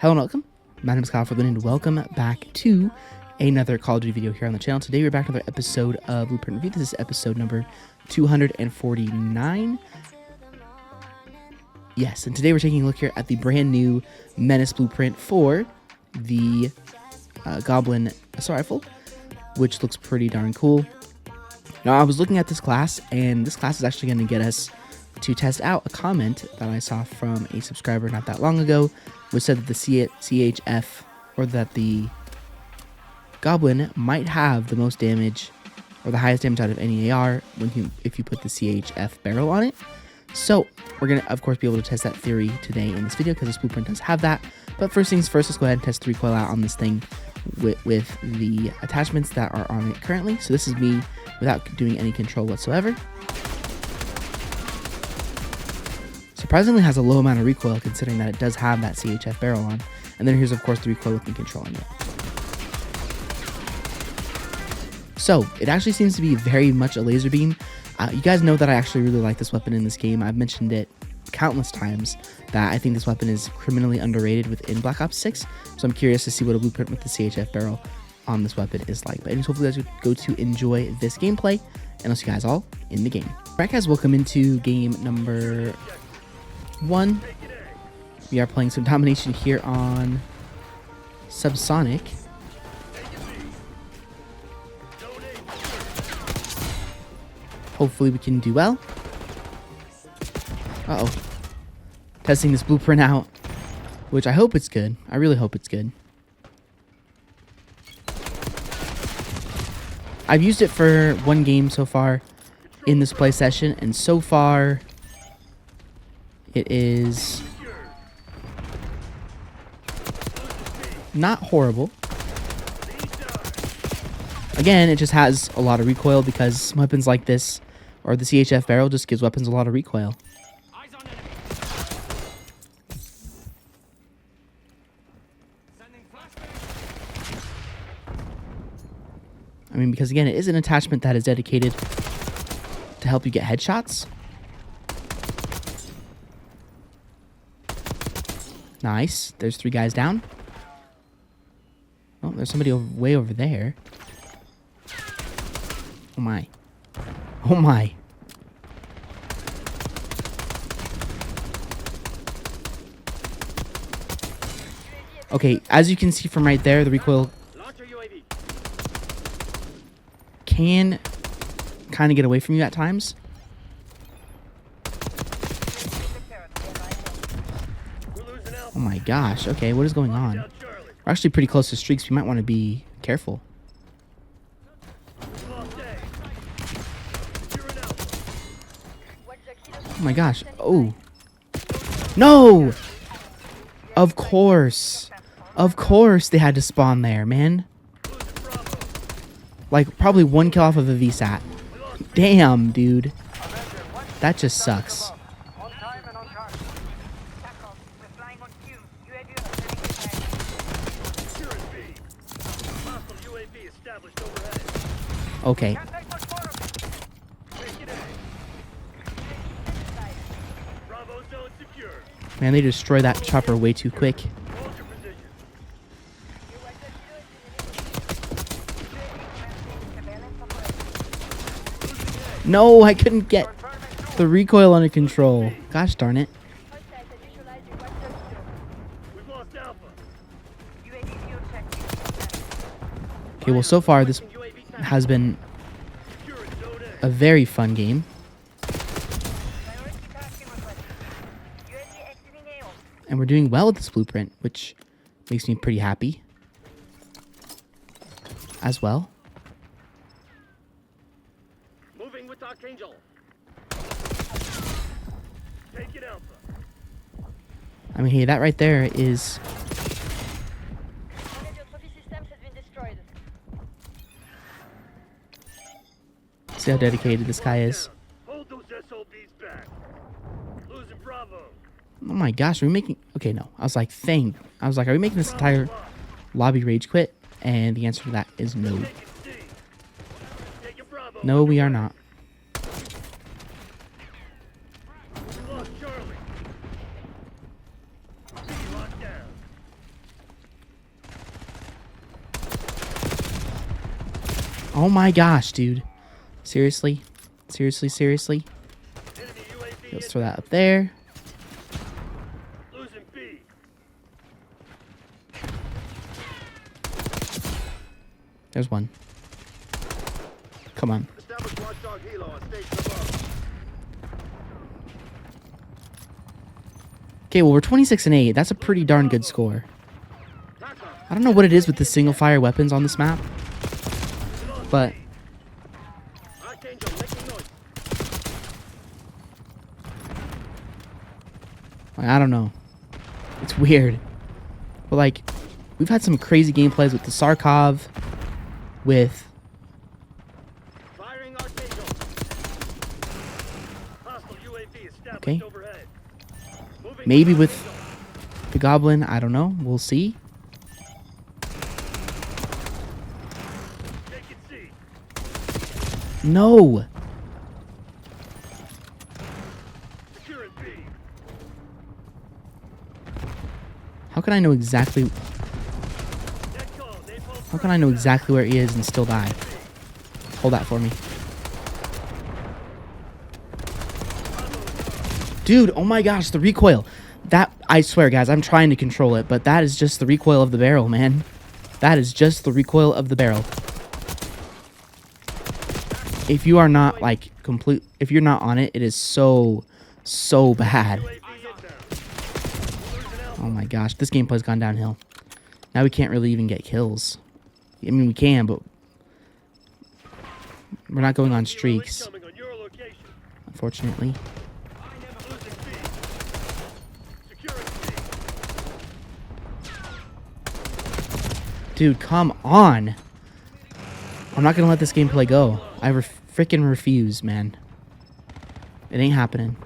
Hello and welcome. My name is Kyle FtW and welcome back to another Call of Duty video here on the channel. Today we're back with another episode of Bluprint Review. This is episode number 249. Yes, and today we're taking a look here at the brand new Menace Bluprint for the Goblin Assault Rifle, which looks pretty darn cool. Now, I was looking at this class, and this class is actually going to get us to test out a comment that I saw from a subscriber not that long ago, which said that the CHF, or that the Goblin might have the most damage, or the highest damage out of any AR if you put the CHF barrel on it. So we're going to, of course, be able to test that theory today in this video, because this blueprint does have that. But first things first, let's go ahead and test the recoil out on this thing with the attachments that are on it currently. So this is me without doing any control whatsoever. Surprisingly has a low amount of recoil considering that it does have that CHF barrel on. And then here's of course the recoil with me controlling it. So it actually seems to be very much a laser beam. You guys know that I actually really like this weapon in this game. I've mentioned it countless times that I think this weapon is criminally underrated within Black Ops 6. So I'm curious to see what a blueprint with the CHF barrel on this weapon is like. But anyways, hopefully you guys go to enjoy this gameplay, and I'll see you guys all in the game. Alright guys, welcome into game number 1. We are playing some domination here on Subsonic. Hopefully we can do well. Uh-oh. Testing this blueprint out, which I hope it's good. I really hope it's good. I've used it for one game so far in this play session, and so far it is not horrible. Again, it just has a lot of recoil because weapons like this, or the CHF barrel, just gives weapons a lot of recoil. I mean, because again, it is an attachment that is dedicated to help you get headshots. Nice. There's 3 guys down. Oh, there's somebody way over there. Oh my. Oh my. Okay, as you can see from right there, the recoil can kind of get away from you at times. Oh my gosh. Okay, what is going on? We're actually pretty close to streaks. We might want to be careful. Oh my gosh. Oh. No! Of course. Of course they had to spawn there, man. Like, probably 1 kill off of a VSAT. Damn, dude. That just sucks. Okay. Man, they destroy that chopper way too quick. No, I couldn't get the recoil under control. Gosh darn it. Okay, well, so far this has been a very fun game. And we're doing well with this blueprint, which makes me pretty happy as well. Moving with Archangel. Take it Alpha. I mean, hey, that right there is... See how dedicated this guy is. Hold those SOBs back. Losing Bravo. Oh my gosh, are we making... Okay, no. I was like, are we making this entire lobby rage quit? And the answer to that is no. No, we are not. Oh my gosh, dude. Seriously? Seriously, seriously? Enemy UAV Let's throw that up there. losing B. There's one. Come on. Establish watchdog helo on station above. Okay, well, we're 26-8. That's a pretty darn good score. I don't know what it is with the single fire weapons on this map, but Archangel making noise. I don't know. It's weird. But like, we've had some crazy gameplays with the Sarkov, with Firing Archangel. Hostile UAV established Okay. overhead. Moving maybe to with Archangel. the Goblin. I don't know. We'll see. Take it C. No. Securing B. How can I know exactly? Net call. Napalm How can I know exactly where he is and still die? Hold that for me. Dude, oh my gosh, the recoil. That, I swear, guys, I'm trying to control it, but that is just the recoil of the barrel, man. That is just the recoil of the barrel. If you are not, like, if you're not on it, it is so bad. UAV hit down. Losing Alpha. Oh my gosh, this gameplay's gone downhill. Now we can't really even get kills. I mean, we can, but we're not going on streaks, Incoming on your location. unfortunately. Losing B. Securing C. Dude, come on. I'm not gonna let this gameplay go. I freaking refuse, man. It ain't happening.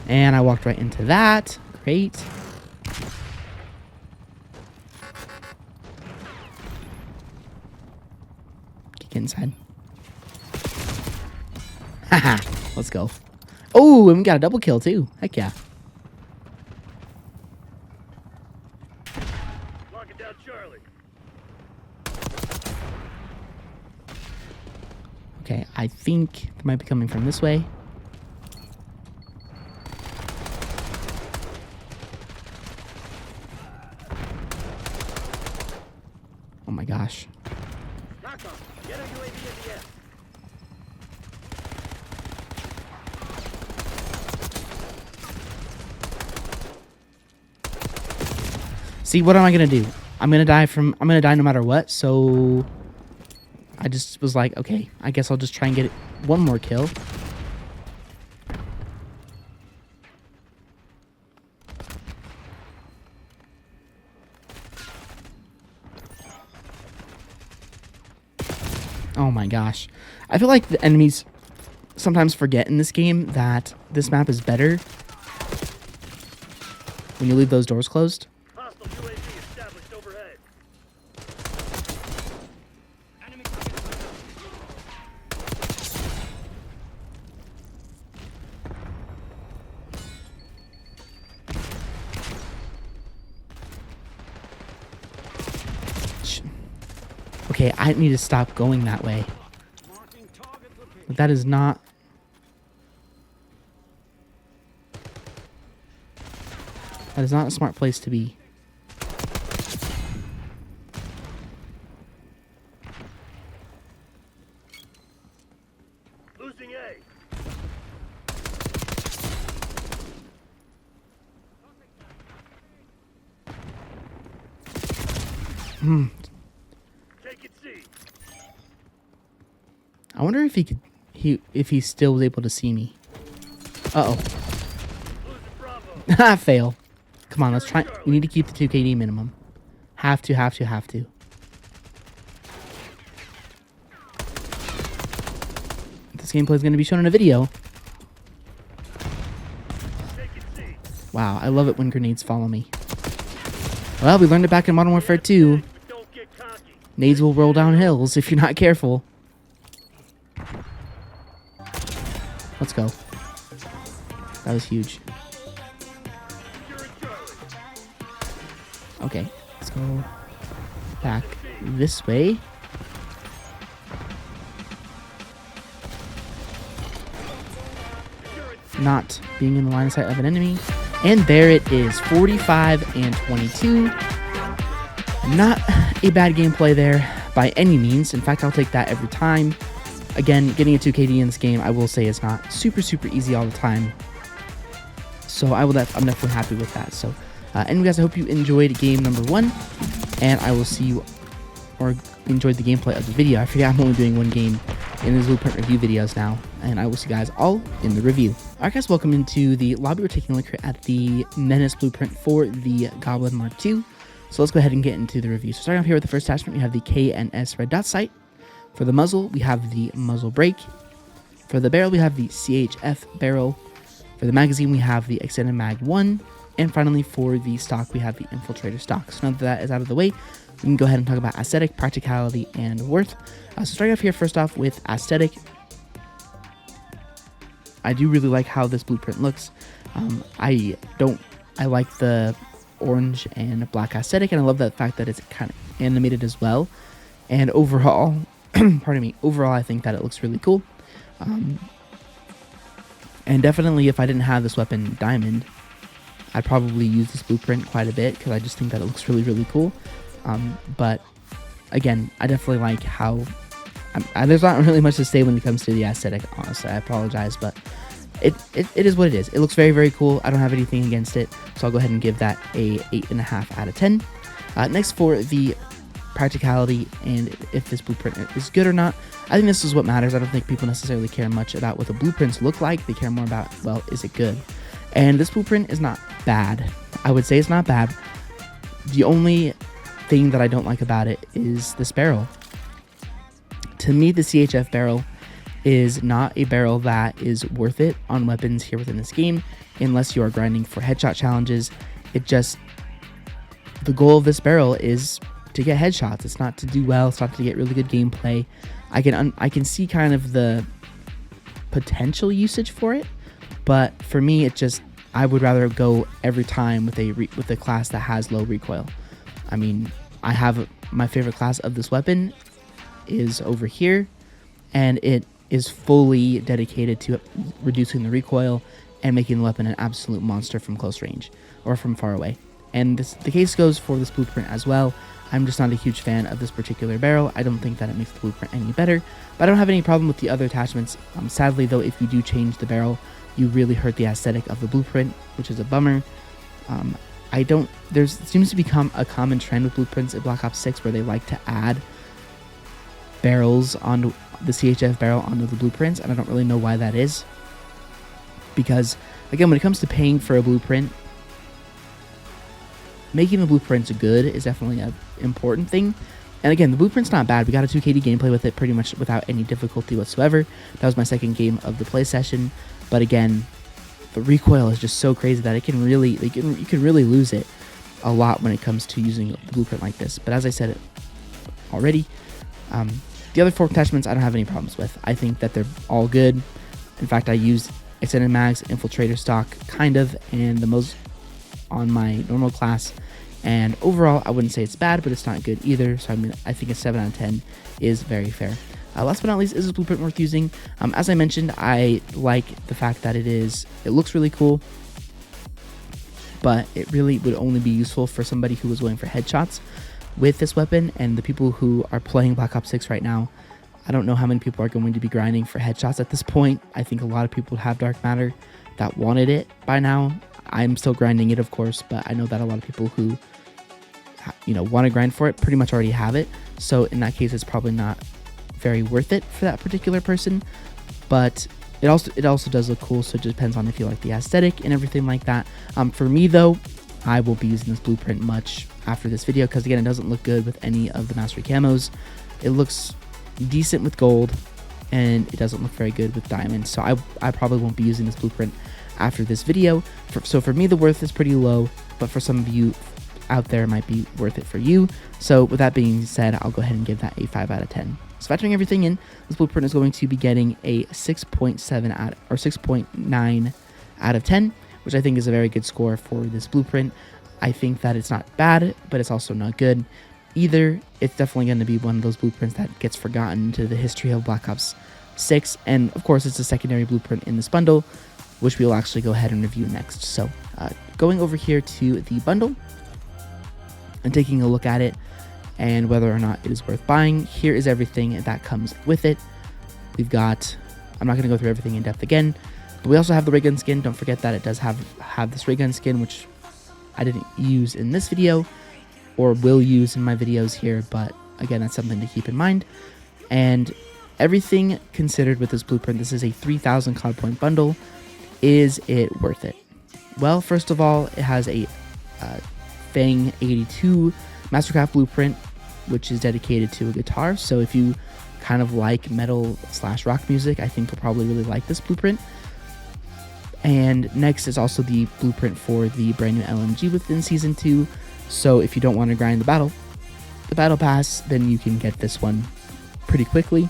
And I walked right into that. Great. Get inside. Haha. Let's go. Oh, and we got a double kill too. Heck yeah. Locking down Charlie. Okay, I think they might be coming from this way. Oh my gosh. Knock on. Get a UAV in the air. See, what am I gonna do? I'm gonna die no matter what, so I just was like, okay, I guess I'll just try and get one more kill. Oh my gosh. I feel like the enemies sometimes forget in this game that this map is better when you leave those doors closed. Hostile UAV established overhead. Okay, I need to stop going that way. That is not... That is not a smart place to be. Losing A. Take it C. I wonder if he could... if he still was able to see me. Uh-oh. Losing Bravo. Fail. Come on, let's try... We need to keep the 2 KD minimum. Have to. This gameplay is going to be shown in a video. Take it C. Wow, I love it when grenades follow me. Well, we learned it back in Modern Warfare 2. But don't Nades will roll down hills if you're not careful. Let's go. That was huge. Okay, let's go back this way. Not being in the line of sight of an enemy. And there it is, 45 and 22. Not a bad gameplay there by any means. In fact, I'll take that every time. Again, getting a 2 KD in this game, I will say, is not super easy all the time. So I'm definitely happy with that. So anyway, guys, I hope you enjoyed game number 1. And I will see you, or enjoyed the gameplay of the video. I forget I'm only doing 1 game in these Bluprint review videos now. And I will see you guys all in the review. Alright guys, welcome into the lobby. We're taking a look here at the Menace Bluprint for the Goblin Mark II. So let's go ahead and get into the review. So starting off here with the first attachment, we have the K&S red dot sight. For the muzzle, we have the muzzle brake. For the barrel, we have the CHF barrel. For the magazine, we have the extended mag 1. And finally, for the stock, we have the infiltrator stock. So now that that is out of the way, we can go ahead and talk about aesthetic, practicality, and worth. So starting off here, first off with aesthetic, I do really like how this Bluprint looks. I like the orange and black aesthetic, and I love the fact that it's kind of animated as well. And overall, pardon me, overall I think that it looks really cool. And definitely if I didn't have this weapon Diamond, I'd probably use this Bluprint quite a bit because I just think that it looks really cool. But again, I definitely like how there's not really much to say when it comes to the aesthetic, honestly. I apologize, but it is what it is. It looks very cool. I don't have anything against it, so I'll go ahead and give that a 8.5 out of 10. Next, for the practicality and if this Bluprint is good or not, I think this is what matters. I don't think people necessarily care much about what the Blueprints look like. They care more about, well, is it good? And this Bluprint is not bad. I would say it's not bad. The only thing that I don't like about it is this barrel. To me, the CHF barrel is not a barrel that is worth it on weapons here within this game unless you are grinding for headshot challenges. The goal of this barrel is to get headshots. It's not to do well. It's not to get really good gameplay. I can see kind of the potential usage for it, but for me, I would rather go every time with a class that has low recoil. I mean, I have my favorite class of this weapon is over here, and it is fully dedicated to reducing the recoil and making the weapon an absolute monster from close range or from far away. And the case goes for this Bluprint as well. I'm just not a huge fan of this particular barrel. I don't think that it makes the Bluprint any better, but I don't have any problem with the other attachments. Sadly though, if you do change the barrel, you really hurt the aesthetic of the Bluprint, which is a bummer. There seems to become a common trend with Blueprints at Black Ops 6 where they like to add barrels onto the CHF barrel onto the Blueprints, and I don't really know why that is. Because again, when it comes to paying for a Bluprint, making the Blueprints good is definitely an important thing. And again, the Blueprint's not bad. We got a 2 KD gameplay with it pretty much without any difficulty whatsoever. That was my second game of the play session. But again, the recoil is just so crazy that you can really lose it a lot when it comes to using a Bluprint like this. But as I said already, the other 4 attachments I don't have any problems with. I think that they're all good. In fact, I used extended mags, infiltrator stock, kind of, and the most on my normal class. And overall, I wouldn't say it's bad, but it's not good either. So I think a 7 out of 10 is very fair. Last but not least, is this Bluprint worth using? As I mentioned, I like the fact that it looks really cool, but it really would only be useful for somebody who was going for headshots with this weapon. And the people who are playing Black Ops 6 right now, I don't know how many people are going to be grinding for headshots at this point. I think a lot of people have dark matter that wanted it by now. I'm still grinding it, of course, but I know that a lot of people who want to grind for it pretty much already have it. So in that case, it's probably not very worth it for that particular person. But it also does look cool, so it just depends on if you like the aesthetic and everything like that. For me though, I will be using this Bluprint much after this video because again, it doesn't look good with any of the mastery camos. It looks decent with gold, and it doesn't look very good with diamond. So I probably won't be using this Bluprint after this video. So for me, the worth is pretty low, but for some of you, out there might be worth it for you. So with that being said, I'll go ahead and give that a 5 out of 10. So factoring everything in, this blueprint is going to be getting a 6.9 out of 10, which I think is a very good score for this blueprint. I think that it's not bad, but it's also not good either. It's definitely going to be one of those blueprints that gets forgotten into the history of Black Ops 6. And of course, it's a secondary blueprint in this bundle, which we will actually go ahead and review next. So going over here to the bundle and taking a look at it and whether or not it is worth buying, here is everything that comes with it. We've got, I'm not going to go through everything in depth again, but we also have the ray gun skin. Don't forget that it does have this ray gun skin, which I didn't use in this video or will use in my videos here, but again, that's something to keep in mind. And everything considered with this blueprint, this is a 3,000 COD point bundle. Is it worth it? Well, first of all, it has a Fang 82 Mastercraft blueprint, which is dedicated to a guitar. So if you kind of like metal/rock music, I think you'll probably really like this blueprint. And next is also the blueprint for the brand new LMG within Season 2. So if you don't want to grind the battle pass, then you can get this one pretty quickly.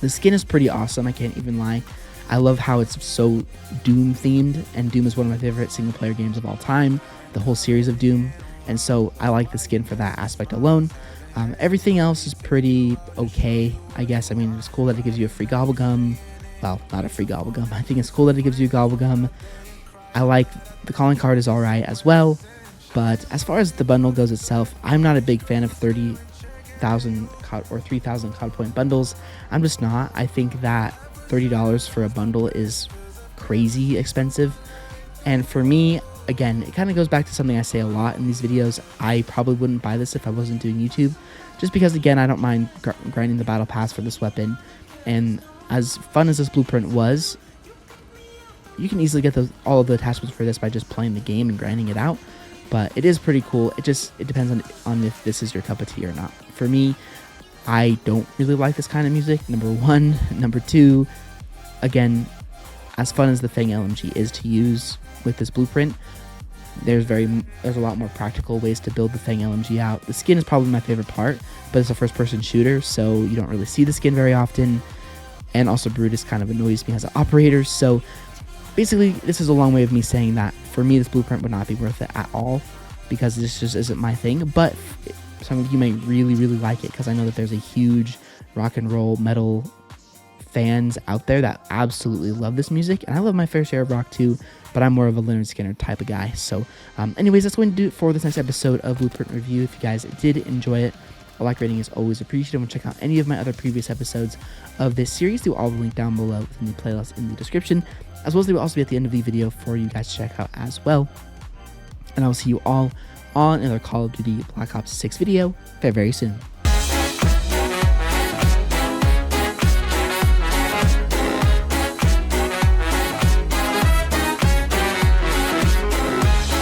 The skin is pretty awesome, I can't even lie. I love how it's so Doom themed, and Doom is one of my favorite single player games of all time, the whole series of Doom, and so I like the skin for that aspect alone. Everything else is pretty okay, I guess. I mean, it's cool that it gives you a free gobblegum. Well, not a free gobblegum. I think it's cool that it gives you a gobblegum. I like the calling card is alright as well, but as far as the bundle goes itself, I'm not a big fan of 30,000 COD or 3,000 COD point bundles. I'm just not. I think that $30 for a bundle is crazy expensive, and for me, again, it kind of goes back to something I say a lot in these videos. I probably wouldn't buy this if I wasn't doing YouTube, just because, again, I don't mind grinding the battle pass for this weapon, and as fun as this blueprint was, you can easily get all of the attachments for this by just playing the game and grinding it out. But it is pretty cool. It depends on if this is your cup of tea or not. For me, I don't really like this kind of music, number one. Number two, again, as fun as the Fang LMG is to use with this blueprint, there's a lot more practical ways to build the Fang LMG out. The skin is probably my favorite part, but it's a first-person shooter, so you don't really see the skin very often. And also Brutus kind of annoys me as an operator, so basically this is a long way of me saying that for me this blueprint would not be worth it at all, because this just isn't my thing. But some of you may really like it, because I know that there's a huge rock and roll metal fans out there that absolutely love this music, and I love my fair share of rock too, but I'm more of a Leonard Skinner type of guy. So anyways, that's going to do it for this next episode of Blueprint Review. If you guys did enjoy it, a like rating is always appreciated. And check out any of my other previous episodes of this series. They will all link down below within the playlist in the description, as well as they will also be at the end of the video for you guys to check out as well. And I will see you all on another Call of Duty Black Ops 6 video very soon.